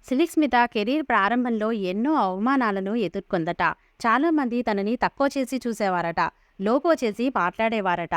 సిలిక్ Smitha career ప్రారంభంలో ఎన్నో అవమానాలను ఎదుర్కొందట. చాలామంది తనని తక్కువ చేసి చూసేవారట. లోగో చేసి మాట్లాడేవారట.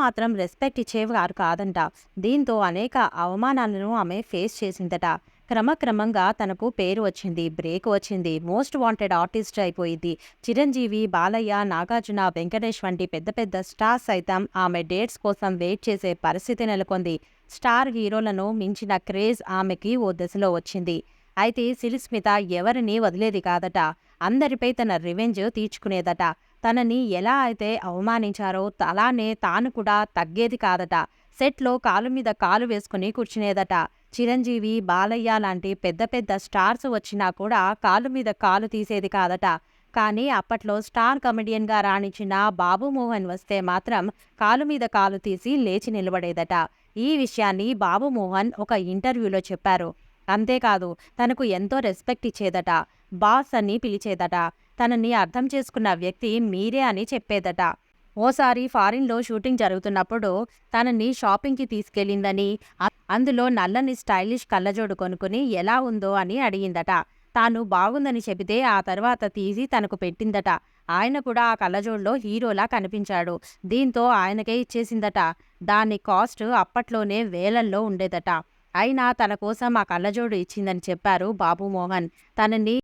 మాత్రం రెస్పెక్ట్ ఇచ్చేవారు కాదంట. దీంతో అనేక అవమానాలను ఆమె ఫేస్ చేసిందట. క్రమక్రమంగా తనకు పేరు వచ్చింది, బ్రేక్ వచ్చింది, మోస్ట్ వాంటెడ్ ఆర్టిస్ట్ అయిపోయింది. చిరంజీవి, బాలయ్య, నాగార్జున, వెంకటేష్ వంటి పెద్ద పెద్ద స్టార్స్ సైతం ఆమె డేట్స్ కోసం వెయిట్ చేసే పరిస్థితి నెలకొంది. స్టార్ హీరోలను మించిన క్రేజ్ ఆమెకి ఓ దశలో వచ్చింది. అయితే సిలిస్మిత ఎవరిని వదిలేది కాదట. అందరిపై తన రివెంజ్ తీర్చుకునేదట. తనని ఎలా అయితే అవమానించారో అలానే తాను కూడా తగ్గేది కాదట. సెట్లో కాలు మీద కాలు వేసుకుని కూర్చునేదట. చిరంజీవి, బాలయ్య లాంటి పెద్ద పెద్ద స్టార్స్ వచ్చినా కూడా కాలు మీద కాలు తీసేది కాదట. కానీ అప్పట్లో స్టార్ కమెడియన్గా రాణించిన బాబు మోహన్ వస్తే మాత్రం కాలు మీద కాలు తీసి లేచి నిలబడేదట. ఈ విషయాన్ని బాబు మోహన్ ఒక ఇంటర్వ్యూలో చెప్పారు. అంతేకాదు, తనకు ఎంతో రెస్పెక్ట్ ఇచ్చేదట. బాస్ అని పిలిచేదట. తనని అర్థం చేసుకున్న వ్యక్తి మీరే అని చెప్పేదట. ఓసారి ఫారిన్లో షూటింగ్ జరుగుతున్నప్పుడు తనని షాపింగ్కి తీసుకెళ్ళిందని, అందులో నల్లని స్టైలిష్ కళ్ళజోడు కొనుక్కుని ఎలా ఉందో అని అడిగిందట. తాను బాగుందని చెబితే ఆ తర్వాత తీసి తనకు పెట్టిందట. ఆయన కూడా ఆ కళ్ళజోడులో హీరోలా కనిపించాడు. దీంతో ఆయనకే ఇచ్చేసిందట. దాని కాస్ట్ అప్పట్లోనే వేలల్లో ఉండేదట. అయినా తన కోసం ఆ కళ్ళజోడు ఇచ్చిందని చెప్పారు బాబు మోహన్. తనని